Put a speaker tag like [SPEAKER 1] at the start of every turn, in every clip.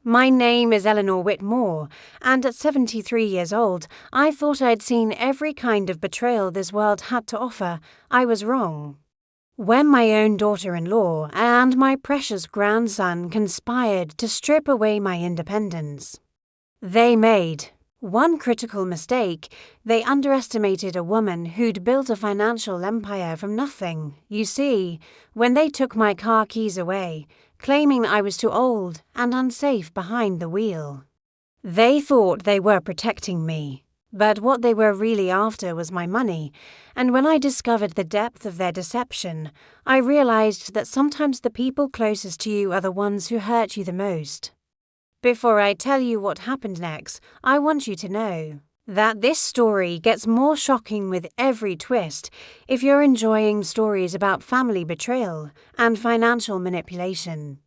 [SPEAKER 1] My name is Eleanor Whitmore, and at 73 years old, I thought I'd seen every kind of betrayal this world had to offer. I was wrong. When my own daughter-in-law and my precious grandson conspired to strip away my independence, they made one critical mistake. They underestimated a woman who'd built a financial empire from nothing. You see, when they took my car keys away, claiming I was too old and unsafe behind the wheel, they thought they were protecting me. But what they were really after was my money, and when I discovered the depth of their deception, I realized that sometimes the people closest to you are the ones who hurt you the most. Before I tell you what happened next, I want you to know that this story gets more shocking with every twist. If you're enjoying stories about family betrayal and financial manipulation,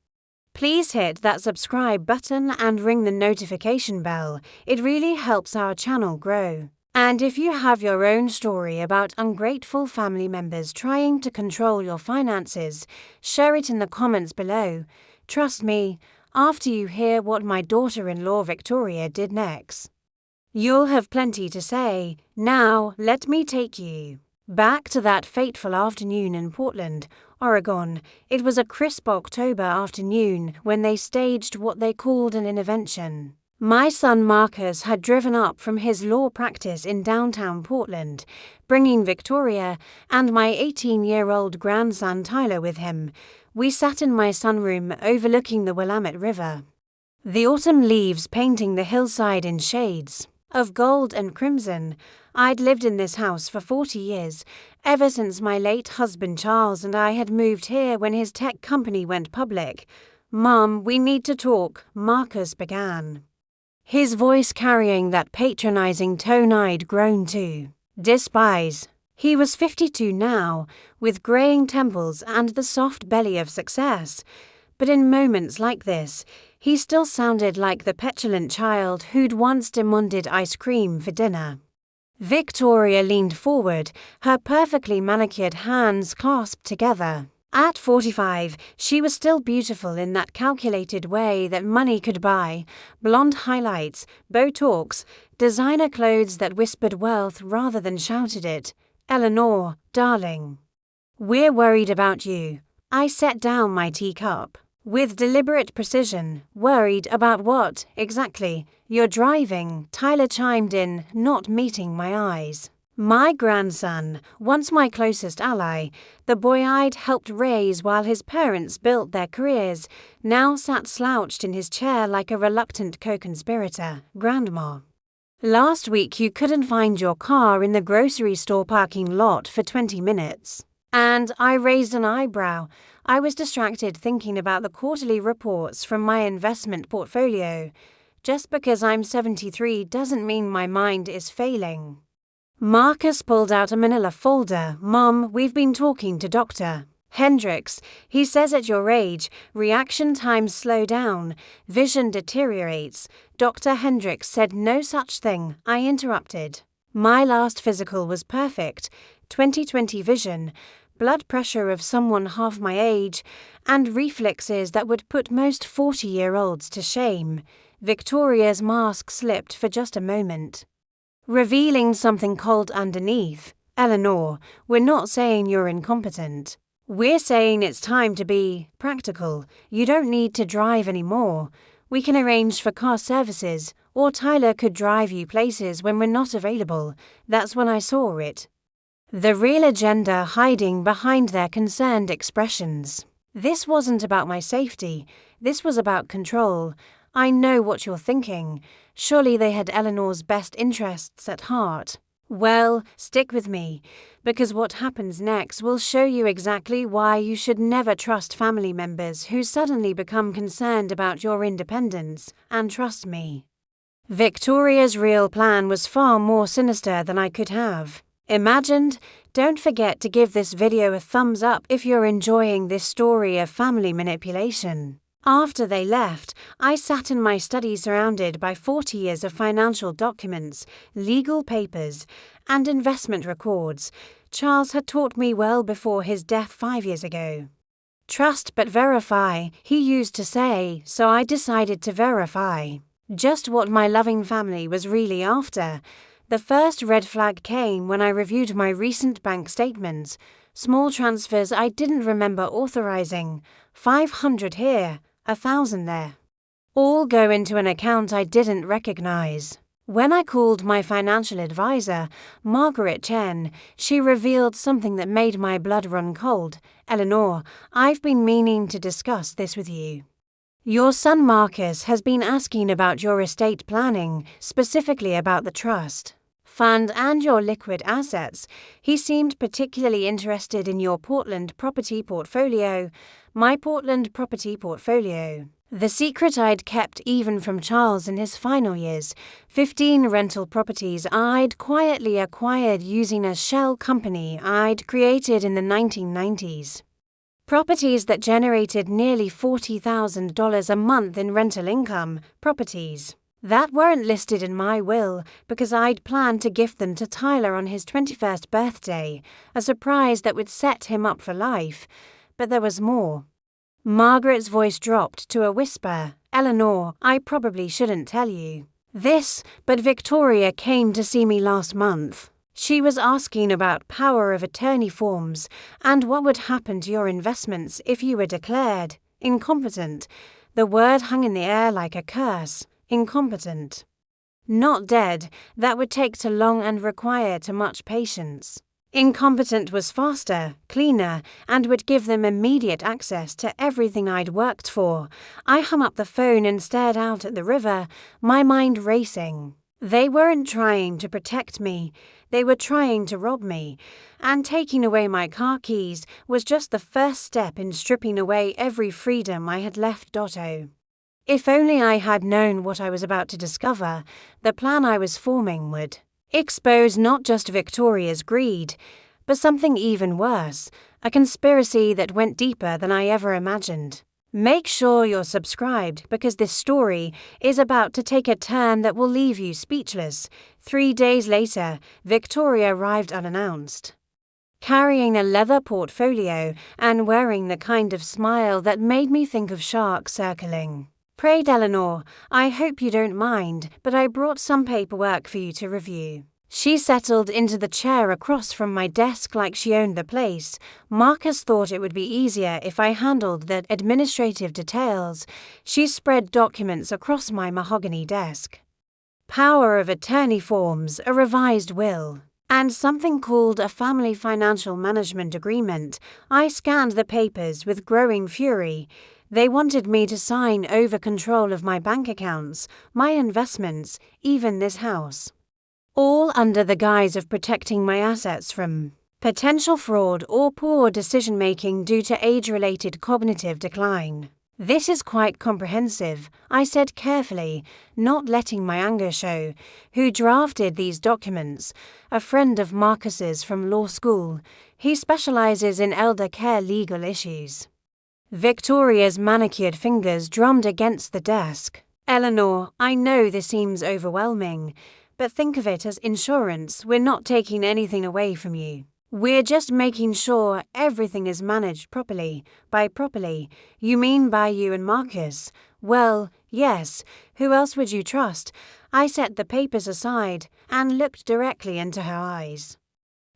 [SPEAKER 1] please hit that subscribe button and ring the notification bell. It really helps our channel grow. And if you have your own story about ungrateful family members trying to control your finances, share it in the comments below. Trust me, after you hear what my daughter-in-law Victoria did next, you'll have plenty to say. Now, let me take you back to that fateful afternoon in Portland, Oregon. It was a crisp October afternoon when they staged what they called an intervention. My son Marcus had driven up from his law practice in downtown Portland, bringing Victoria and my 18-year-old grandson Tyler with him. We sat in my sunroom overlooking the Willamette River, the autumn leaves painting the hillside in shades of gold and crimson. I'd lived in this house for 40 years, ever since my late husband Charles and I had moved here when his tech company went public. "Mom, we need to talk," Marcus began, his voice carrying that patronizing tone I'd grown to despise. He was 52 now, with graying temples and the soft belly of success. But in moments like this, he still sounded like the petulant child who'd once demanded ice cream for dinner. Victoria leaned forward, her perfectly manicured hands clasped together. At 45, she was still beautiful in that calculated way that money could buy: blonde highlights, Botox, designer clothes that whispered wealth rather than shouted it. "Eleanor, darling, we're worried about you." I set down my teacup with deliberate precision. "Worried about what, exactly?" "You're driving," Tyler chimed in, not meeting my eyes. My grandson, once my closest ally, the boy I'd helped raise while his parents built their careers, now sat slouched in his chair like a reluctant co-conspirator. "Grandma, last week you couldn't find your car in the grocery store parking lot for 20 minutes. And I raised an eyebrow. I was distracted thinking about the quarterly reports from my investment portfolio. Just because I'm 73 doesn't mean my mind is failing. Marcus pulled out a manila folder. "Mom, we've been talking to Dr. Hendricks. He says at your age, reaction times slow down, vision deteriorates." "Dr. Hendricks said no such thing," I interrupted. "My last physical was perfect. 20/20 vision, blood pressure of someone half my age, and reflexes that would put most 40-year-olds to shame." Victoria's mask slipped for just a moment, revealing something cold underneath. "Eleanor, we're not saying you're incompetent. We're saying it's time to be practical. You don't need to drive anymore. We can arrange for car services, or Tyler could drive you places when we're not available." That's when I saw it, the real agenda hiding behind their concerned expressions. This wasn't about my safety. This was about control. I know what you're thinking. Surely they had Eleanor's best interests at heart. Well, stick with me, because what happens next will show you exactly why you should never trust family members who suddenly become concerned about your independence. And trust me, Victoria's real plan was far more sinister than I could have imagined. Don't forget to give this video a thumbs up if you're enjoying this story of family manipulation. After they left, I sat in my study surrounded by 40 years of financial documents, legal papers, and investment records Charles had taught me well before his death 5 years ago. Trust but verify, he used to say, so I decided to verify. Just what my loving family was really after. The first red flag came when I reviewed my recent bank statements. Small transfers I didn't remember authorizing. 500 here, 1,000 there. All go into an account I didn't recognize. When I called my financial advisor, Margaret Chen, she revealed something that made my blood run cold. Eleanor, I've been meaning to discuss this with you. Your son Marcus has been asking about your estate planning, specifically about the trust fund and your liquid assets. He seemed particularly interested in your Portland property portfolio, my Portland property portfolio. The secret I'd kept even from Charles in his final years, 15 rental properties I'd quietly acquired using a shell company I'd created in the 1990s. Properties that generated nearly $40,000 a month in rental income, properties that weren't listed in my will because I'd planned to gift them to Tyler on his 21st birthday, a surprise that would set him up for life. But there was more. Margaret's voice dropped to a whisper. Eleanor, I probably shouldn't tell you this, but Victoria came to see me last month. She was asking about power of attorney forms and what would happen to your investments if you were declared incompetent. The word hung in the air like a curse. Incompetent. Not dead, that would take too long and require too much patience. Incompetent was faster, cleaner, and would give them immediate access to everything I'd worked for. I hung up the phone and stared out at the river, my mind racing. They weren't trying to protect me, they were trying to rob me, and taking away my car keys was just the first step in stripping away every freedom I had left Dotto. If only I had known what I was about to discover, the plan I was forming would expose not just Victoria's greed, but something even worse, a conspiracy that went deeper than I ever imagined. Make sure you're subscribed because this story is about to take a turn that will leave you speechless. 3 days later, Victoria arrived unannounced, carrying a leather portfolio and wearing the kind of smile that made me think of sharks circling. Prayed Eleanor, I hope you don't mind, but I brought some paperwork for you to review. She settled into the chair across from my desk like she owned the place. Marcus thought it would be easier if I handled the administrative details. She spread documents across my mahogany desk. Power of attorney forms, a revised will, and something called a family financial management agreement. I scanned the papers with growing fury. They wanted me to sign over control of my bank accounts, my investments, even this house. All under the guise of protecting my assets from potential fraud or poor decision-making due to age-related cognitive decline. This is quite comprehensive, I said carefully, not letting my anger show. Who drafted these documents? A friend of Marcus's from law school. He specializes in elder care legal issues. Victoria's manicured fingers drummed against the desk. Eleanor, I know this seems overwhelming, but think of it as insurance. We're not taking anything away from you. We're just making sure everything is managed properly. By properly, you mean by you and Marcus? Well, yes. Who else would you trust? I set the papers aside and looked directly into her eyes.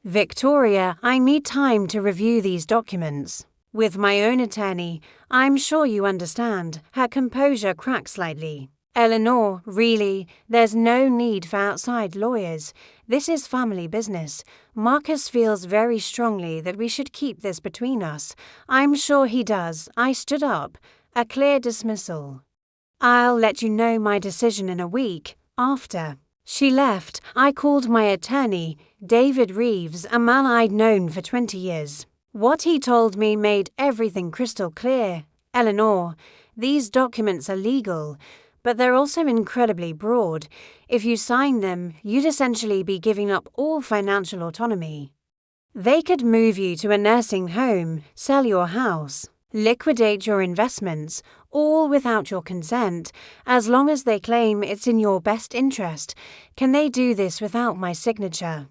[SPEAKER 1] Victoria, I need time to review these documents. With my own attorney, I'm sure you understand. Her composure cracked slightly. Eleanor, really, there's no need for outside lawyers. This is family business. Marcus feels very strongly that we should keep this between us. I'm sure he does. I stood up. A clear dismissal. I'll let you know my decision in a week, after. She left. I called my attorney, David Reeves, a man I'd known for 20 years. What he told me made everything crystal clear. Eleanor, these documents are legal, but they're also incredibly broad. If you sign them, you'd essentially be giving up all financial autonomy. They could move you to a nursing home, sell your house, liquidate your investments, all without your consent, as long as they claim it's in your best interest. Can they do this without my signature?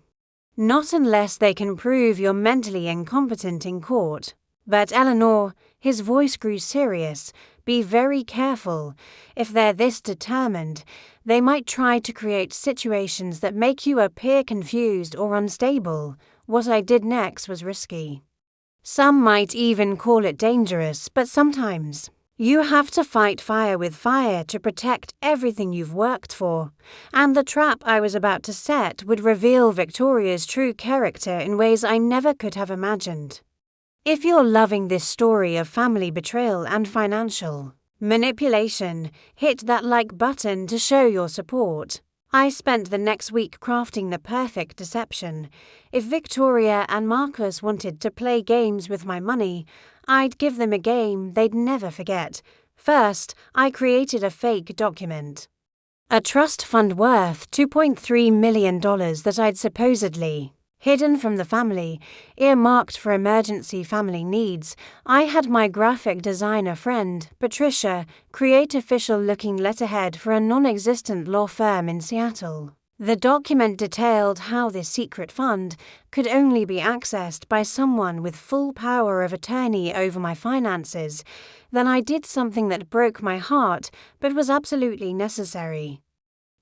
[SPEAKER 1] Not unless they can prove you're mentally incompetent in court. But Eleanor, his voice grew serious, be very careful. If they're this determined, they might try to create situations that make you appear confused or unstable. What I did next was risky. Some might even call it dangerous, but sometimes you have to fight fire with fire to protect everything you've worked for. And the trap I was about to set would reveal Victoria's true character in ways I never could have imagined. If you're loving this story of family betrayal and financial manipulation, hit that like button to show your support. I spent the next week crafting the perfect deception. If Victoria and Marcus wanted to play games with my money, I'd give them a game they'd never forget. First, I created a fake document. A trust fund worth $2.3 million that I'd supposedly hidden from the family, earmarked for emergency family needs. I had my graphic designer friend, Patricia, create official-looking letterhead for a non-existent law firm in Seattle. The document detailed how this secret fund could only be accessed by someone with full power of attorney over my finances. Then I did something that broke my heart, but was absolutely necessary.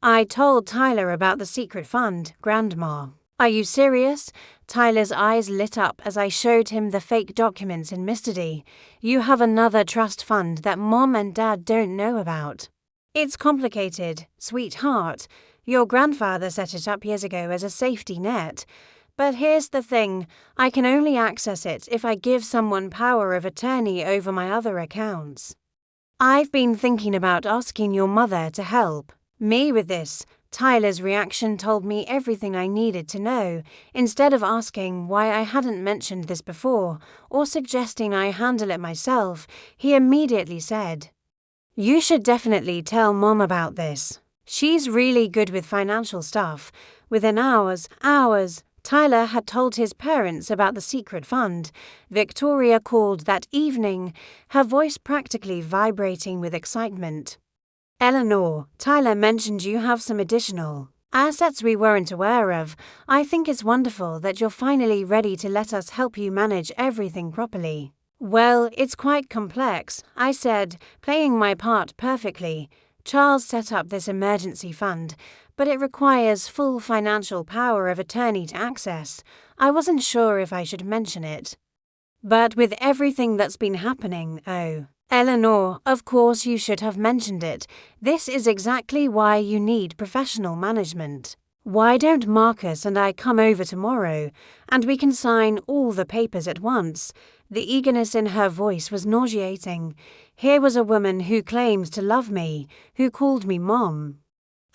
[SPEAKER 1] I told Tyler about the secret fund, Grandma. Are you serious? Tyler's eyes lit up as I showed him the fake documents in Mr. You have another trust fund that Mom and Dad don't know about. It's complicated, sweetheart. Your grandfather set it up years ago as a safety net. But here's the thing, I can only access it if I give someone power of attorney over my other accounts. I've been thinking about asking your mother to help me with this. Tyler's reaction told me everything I needed to know. Instead of asking why I hadn't mentioned this before, or suggesting I handle it myself, he immediately said, "You should definitely tell Mom about this. She's really good with financial stuff." Within hours, Tyler had told his parents about the secret fund. Victoria called that evening, her voice practically vibrating with excitement. "Eleanor, Tyler mentioned you have some additional assets we weren't aware of. I think it's wonderful that you're finally ready to let us help you manage everything properly." "Well, it's quite complex," I said, playing my part perfectly. "Charles set up this emergency fund, but it requires full financial power of attorney to access. I wasn't sure if I should mention it. But with everything that's been happening, Eleanor, of course you should have mentioned it. This is exactly why you need professional management. Why don't Marcus and I come over tomorrow, and we can sign all the papers at once?" The eagerness in her voice was nauseating. Here was a woman who claimed to love me, who called me Mom.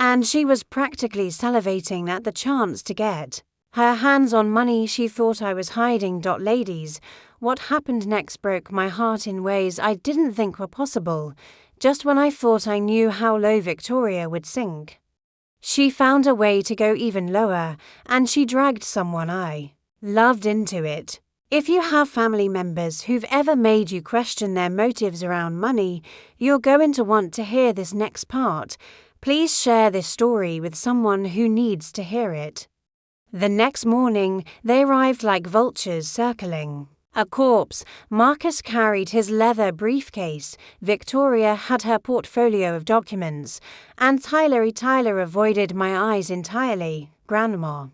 [SPEAKER 1] And she was practically salivating at the chance to get her hands on money she thought I was hiding. Ladies, what happened next broke my heart in ways I didn't think were possible. Just when I thought I knew how low Victoria would sink, she found a way to go even lower, and she dragged someone I loved into it. If you have family members who've ever made you question their motives around money, you're going to want to hear this next part. Please share this story with someone who needs to hear it. The next morning, they arrived like vultures circling a corpse. Marcus carried his leather briefcase, Victoria had her portfolio of documents, and Tyler avoided my eyes entirely. "Grandma,"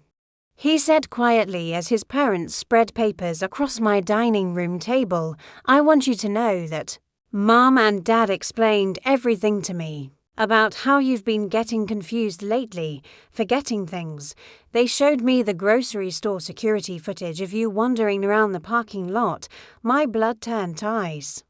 [SPEAKER 1] he said quietly as his parents spread papers across my dining room table, "I want you to know that Mom and Dad explained everything to me about how you've been getting confused lately, forgetting things. They showed me the grocery store security footage of you wandering around the parking lot. My blood turned to ice."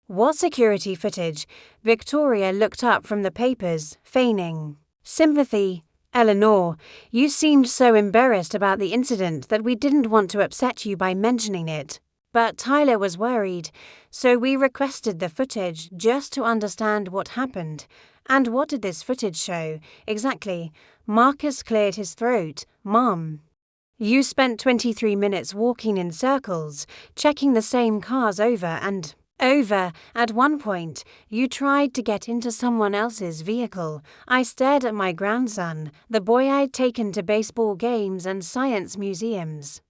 [SPEAKER 1] "What security footage?" Victoria looked up from the papers, feigning sympathy. "Eleanor, you seemed so embarrassed about the incident that we didn't want to upset you by mentioning it. But Tyler was worried, so we requested the footage just to understand what happened." "And what did this footage show?" "Exactly." Marcus cleared his throat. "Mom, you spent 23 minutes walking in circles, checking the same cars over and over. At one point, you tried to get into someone else's vehicle. I stared at my grandson, the boy I'd taken to baseball games and science museums.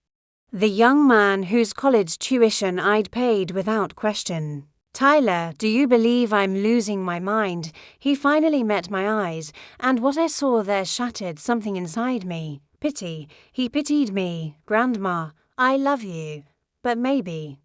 [SPEAKER 1] The young man whose college tuition I'd paid without question. Tyler, do you believe I'm losing my mind? He finally met my eyes, and what I saw there shattered something inside me. Pity. He pitied me. Grandma, I love you. But maybe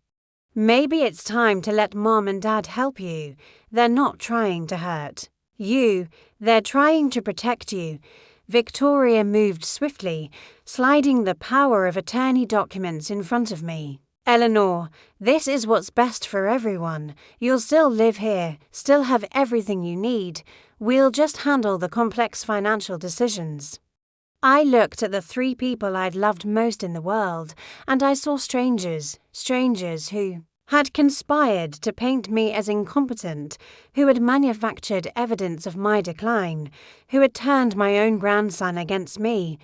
[SPEAKER 1] it's time to let Mom and Dad help you. They're not trying to hurt you. They're trying to protect you. Victoria moved swiftly, sliding the power of attorney documents in front of me. Eleanor, this is what's best for everyone. You'll still live here, still have everything you need. We'll just handle the complex financial decisions. I looked at the three people I'd loved most in the world, and I saw strangers who had conspired to paint me as incompetent, who had manufactured evidence of my decline, who had turned my own grandson against me.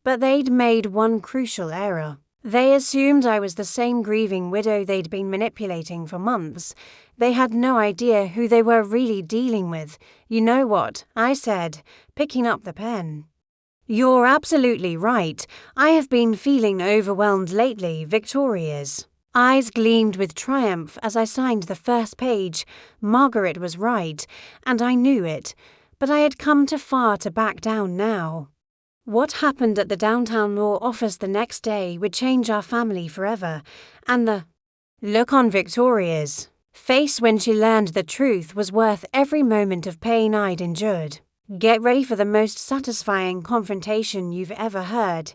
[SPEAKER 1] But they'd made one crucial error. They assumed I was the same grieving widow they'd been manipulating for months. They had no idea who they were really dealing with. You know what? I said, picking up the pen. You're absolutely right. I have been feeling overwhelmed lately, Victoria's eyes gleamed with triumph as I signed the first page. Margaret was right, and I knew it, but I had come too far to back down now. What happened at the downtown law office the next day would change our family forever, and the look on Victoria's face when she learned the truth was worth every moment of pain I'd endured. Get ready for the most satisfying confrontation you've ever heard.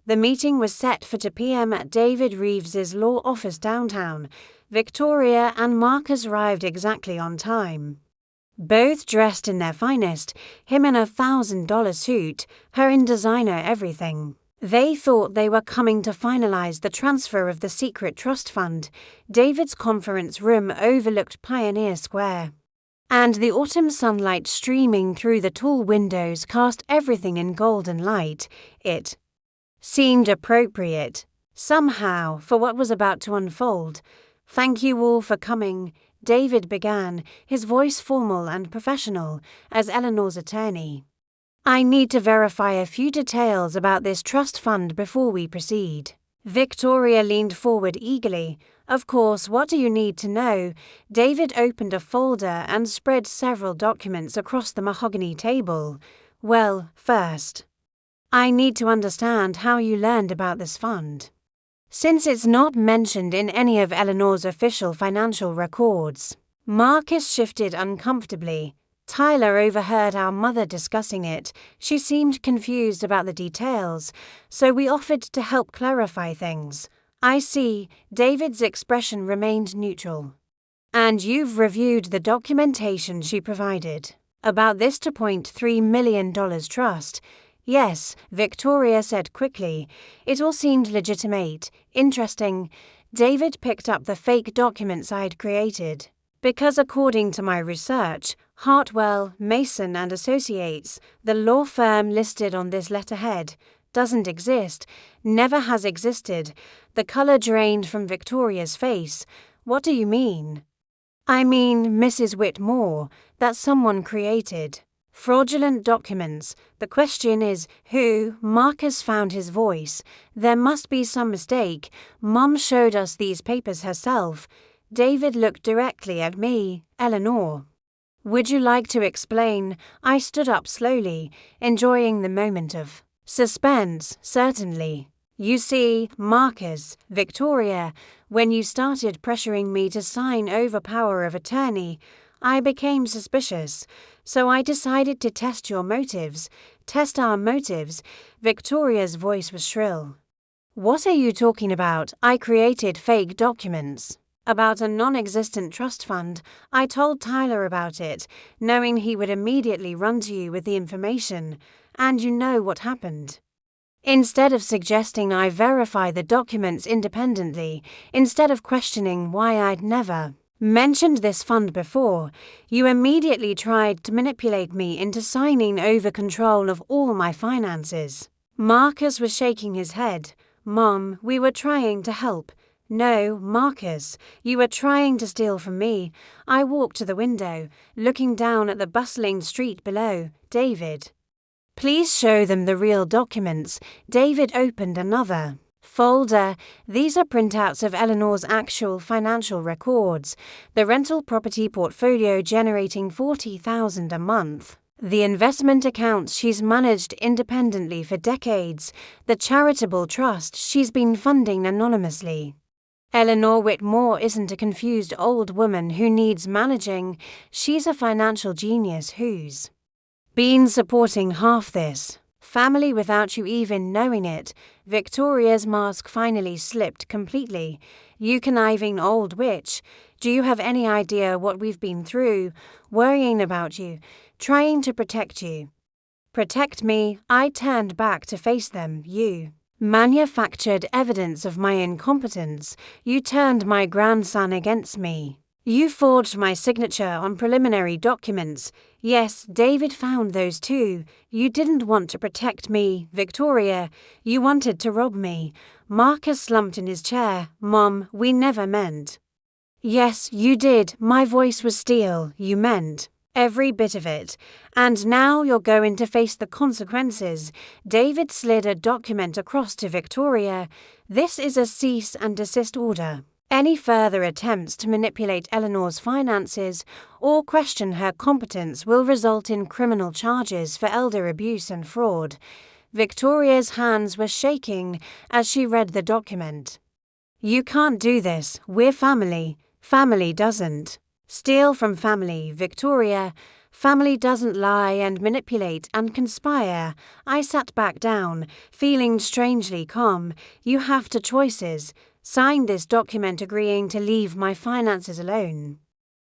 [SPEAKER 1] The meeting was set for 2 p.m. at David Reeves's law office downtown. Victoria and Marcus arrived exactly on time. Both dressed in their finest, him in a $1,000 suit, her in designer everything. They thought they were coming to finalize the transfer of the secret trust fund. David's conference room overlooked Pioneer Square, and the autumn sunlight streaming through the tall windows cast everything in golden light. It seemed appropriate, somehow, for what was about to unfold. Thank you all for coming, David began, his voice formal and professional, as Eleanor's attorney. I need to verify a few details about this trust fund before we proceed. Victoria leaned forward eagerly. Of course, what do you need to know? David opened a folder and spread several documents across the mahogany table. Well, first, I need to understand how you learned about this fund, since it's not mentioned in any of Eleanor's official financial records. Marcus shifted uncomfortably. Tyler overheard our mother discussing it. She seemed confused about the details, so we offered to help clarify things. I see. David's expression remained neutral. And you've reviewed the documentation she provided about this $2.3 million trust. Yes, Victoria said quickly. It all seemed legitimate, interesting. David picked up the fake documents I'd created. Because according to my research, Hartwell, Mason and Associates, the law firm listed on this letterhead, doesn't exist, never has existed. The colour drained from Victoria's face. What do you mean? I mean Mrs. Whitmore, that someone created fraudulent documents. The question is, who? Marcus found his voice. There must be some mistake. Mom showed us these papers herself. David looked directly at me. Eleanor, would you like to explain? I stood up slowly, enjoying the moment of suspense. Certainly. You see, Marcus, Victoria, when you started pressuring me to sign over power of attorney, I became suspicious, so I decided to test your motives, test our motives. Victoria's voice was shrill. What are you talking about? I created fake documents about a non-existent trust fund. I told Tyler about it, knowing he would immediately run to you with the information, and you know what happened. Instead of suggesting I verify the documents independently, instead of questioning why I'd never mentioned this fund before, you immediately tried to manipulate me into signing over control of all my finances. Marcus was shaking his head. Mom, we were trying to help. No, Marcus, you were trying to steal from me. I walked to the window, looking down at the bustling street below. David, please show them the real documents. David opened another Folder. These are printouts of Eleanor's actual financial records. The rental property portfolio generating $40,000 a month. The investment accounts she's managed independently for decades. The charitable trust she's been funding anonymously. Eleanor Whitmore isn't a confused old woman who needs managing. She's a financial genius who's been supporting half this family without you even knowing it. Victoria's mask finally slipped completely. You conniving old witch. Do you have any idea what we've been through? Worrying about you, trying to protect you. Protect me. I turned back to face them. You manufactured evidence of my incompetence. You turned my grandson against me. You forged my signature on preliminary documents. Yes, David found those too. You didn't want to protect me, Victoria. You wanted to rob me. Marcus slumped in his chair. Mom, we never meant. Yes, you did. My voice was steel. You meant every bit of it. And now you're going to face the consequences. David slid a document across to Victoria. This is a cease and desist order. Any further attempts to manipulate Eleanor's finances or question her competence will result in criminal charges for elder abuse and fraud. Victoria's hands were shaking as she read the document. You can't do this. We're family. Family doesn't steal from family, Victoria. Family doesn't lie and manipulate and conspire. I sat back down, feeling strangely calm. You have two choices. Sign this document agreeing to leave my finances alone,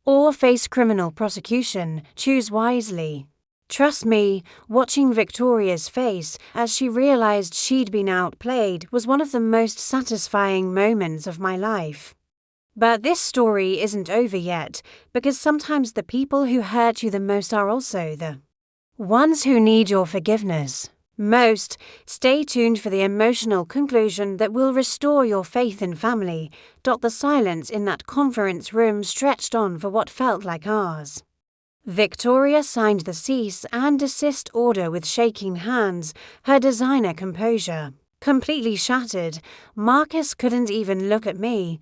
[SPEAKER 1] or face criminal prosecution. Choose wisely. Trust me, watching Victoria's face as she realized she'd been outplayed was one of the most satisfying moments of my life. But this story isn't over yet, because sometimes the people who hurt you the most are also the ones who need your forgiveness most. Stay tuned for the emotional conclusion that will restore your faith in family. The silence in that conference room stretched on for what felt like hours. Victoria signed the cease and desist order with shaking hands, her designer composure completely shattered. Marcus couldn't even look at me.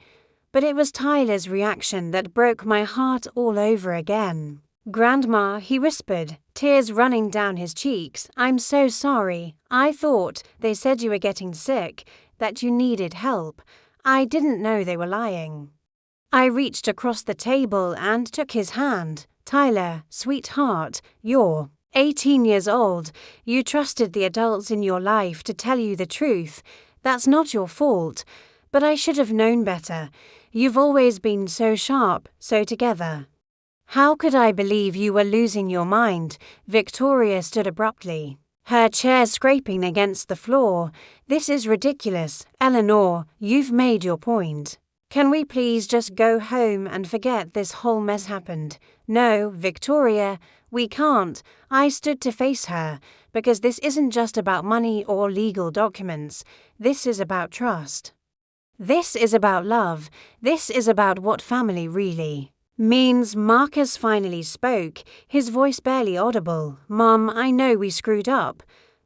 [SPEAKER 1] But it was Tyler's reaction that broke my heart all over again. Grandma, he whispered, tears running down his cheeks. I'm so sorry. I thought they said you were getting sick, that you needed help. I didn't know they were lying. I reached across the table and took his hand. Tyler, sweetheart, you're 18 years old. You trusted the adults in your life to tell you the truth. That's not your fault. But I should have known better. You've always been so sharp, so together. How could I believe you were losing your mind? Victoria stood abruptly, her chair scraping against the floor. This is ridiculous. Eleanor, you've made your point. Can we please just go home and forget this whole mess happened? No, Victoria, we can't. I stood to face her, because this isn't just about money or legal documents. This is about trust. This is about love. This is about what family really means. Marcus finally spoke, his voice barely audible. Mom, I know we screwed up,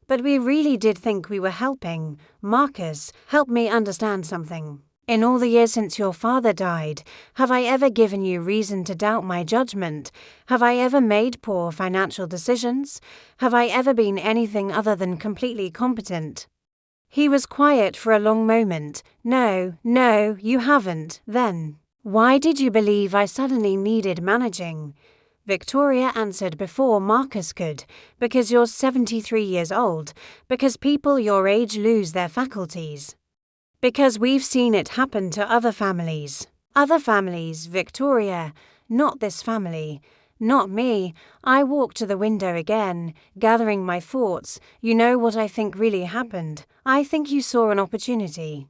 [SPEAKER 1] but we really did think we were helping. Marcus, help me understand something. In all the years since your father died, have I ever given you reason to doubt my judgment? Have I ever made poor financial decisions? Have I ever been anything other than completely competent? He was quiet for a long moment. No, you haven't. Then why did you believe I suddenly needed managing? Victoria answered before Marcus could. Because you're 73 years old. Because people your age lose their faculties. Because we've seen it happen to other families. Other families, Victoria. Not this family. Not me. I walked to the window again, gathering my thoughts. You know what I think really happened? I think you saw an opportunity.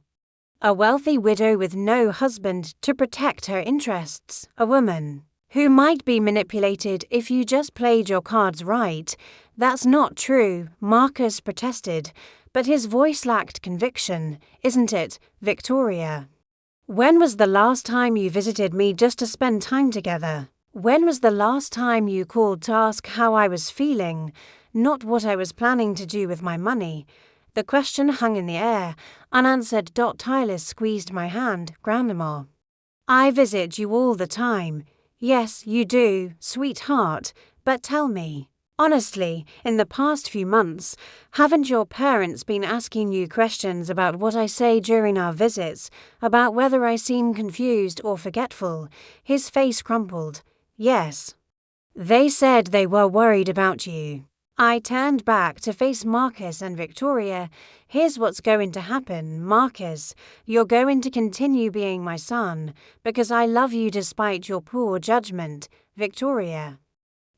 [SPEAKER 1] A wealthy widow with no husband to protect her interests. A woman who might be manipulated if you just played your cards right. That's not true, Marcus protested, but his voice lacked conviction, isn't it, Victoria? When was the last time you visited me just to spend time together? When was the last time you called to ask how I was feeling, not what I was planning to do with my money? The question hung in the air, unanswered. Tyler squeezed my hand. Grandma, I visit you all the time. Yes, you do, sweetheart, but tell me, honestly, in the past few months, haven't your parents been asking you questions about what I say during our visits, about whether I seem confused or forgetful? His face crumpled. Yes. They said they were worried about you. I turned back to face Marcus and Victoria. Here's what's going to happen, Marcus. You're going to continue being my son, because I love you despite your poor judgment. Victoria,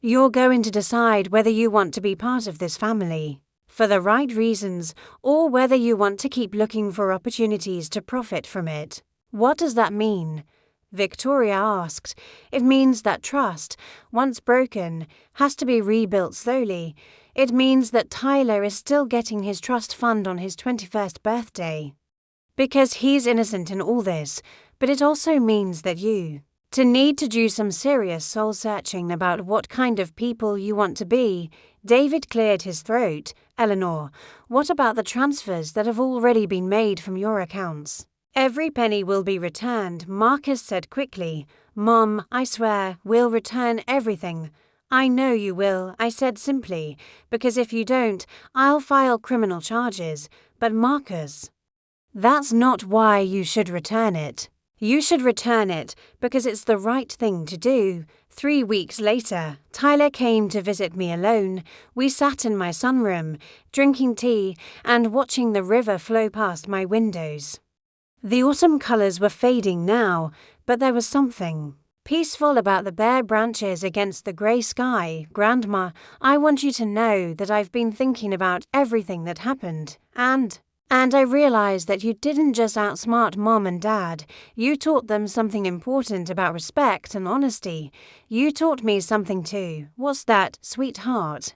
[SPEAKER 1] you're going to decide whether you want to be part of this family, for the right reasons, or whether you want to keep looking for opportunities to profit from it. What does that mean? Victoria asked. It means that trust, once broken, has to be rebuilt slowly. It means that Tyler is still getting his trust fund on his 21st birthday, because he's innocent in all this, but it also means that you need to do some serious soul-searching about what kind of people you want to be. David cleared his throat. Eleanor, what about the transfers that have already been made from your accounts? Every penny will be returned, Marcus said quickly. Mom, I swear, we'll return everything. I know you will, I said simply, because if you don't, I'll file criminal charges. But Marcus, that's not why you should return it. You should return it because it's the right thing to do. 3 weeks later, Tyler came to visit me alone. We sat in my sunroom, drinking tea and watching the river flow past my windows. The autumn colors were fading now, but there was something peaceful about the bare branches against the gray sky. Grandma, I want you to know that I've been thinking about everything that happened, and I realized that you didn't just outsmart Mom and Dad. You taught them something important about respect and honesty. You taught me something too. What's that, sweetheart?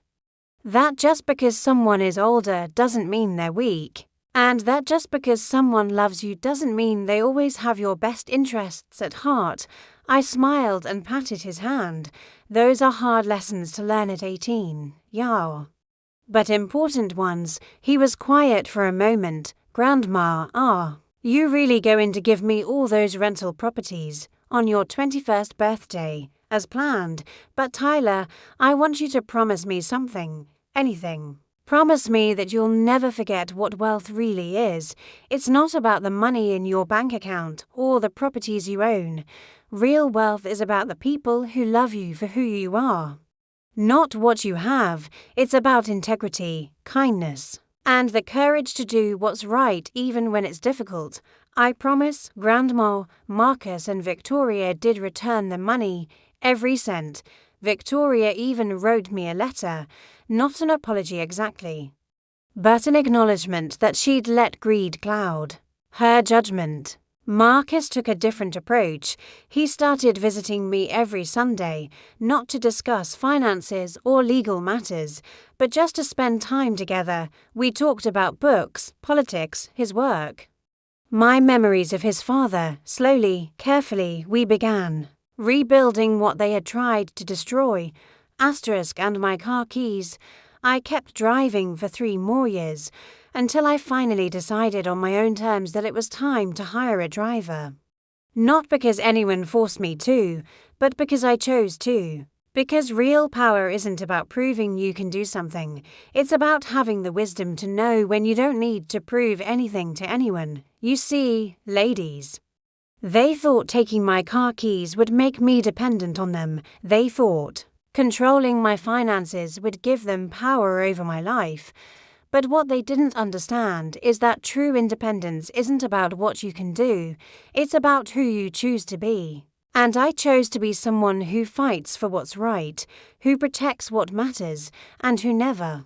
[SPEAKER 1] That just because someone is older doesn't mean they're weak. And that just because someone loves you doesn't mean they always have your best interests at heart. I smiled and patted his hand. Those are hard lessons to learn at 18. Yeah. But important ones. He was quiet for a moment. Grandma, you really going to give me all those rental properties on your 21st birthday, as planned? But Tyler, I want you to promise me something. Anything. Promise me that you'll never forget what wealth really is. It's not about the money in your bank account or the properties you own. Real wealth is about the people who love you for who you are. Not what you have. It's about integrity, kindness, and the courage to do what's right even when it's difficult. I promise. Grandma, Marcus and Victoria did return the money, every cent. Victoria even wrote me a letter. Not an apology exactly, but an acknowledgement that she'd let greed cloud her judgment. Marcus took a different approach. He started visiting me every Sunday, not to discuss finances or legal matters, but just to spend time together. We talked about books, politics, his work. My memories of his father. Slowly, carefully, we began rebuilding what they had tried to destroy. And my car keys. I kept driving for 3 more years, until I finally decided on my own terms that it was time to hire a driver. Not because anyone forced me to, but because I chose to. Because real power isn't about proving you can do something. It's about having the wisdom to know when you don't need to prove anything to anyone. You see, ladies, they thought taking my car keys would make me dependent on them. They thought controlling my finances would give them power over my life. But what they didn't understand is that true independence isn't about what you can do, it's about who you choose to be. And I chose to be someone who fights for what's right, who protects what matters, and who never,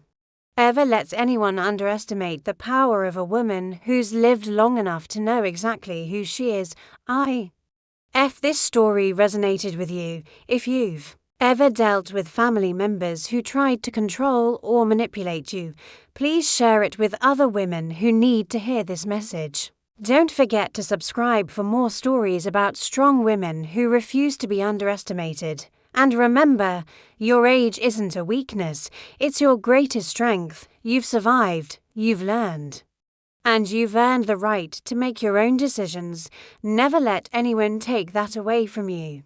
[SPEAKER 1] ever lets anyone underestimate the power of a woman who's lived long enough to know exactly who she is. If this story resonated with you, if you've ever dealt with family members who tried to control or manipulate you, please share it with other women who need to hear this message. Don't forget to subscribe for more stories about strong women who refuse to be underestimated. And remember, your age isn't a weakness, it's your greatest strength. You've survived, you've learned. And you've earned the right to make your own decisions. Never let anyone take that away from you.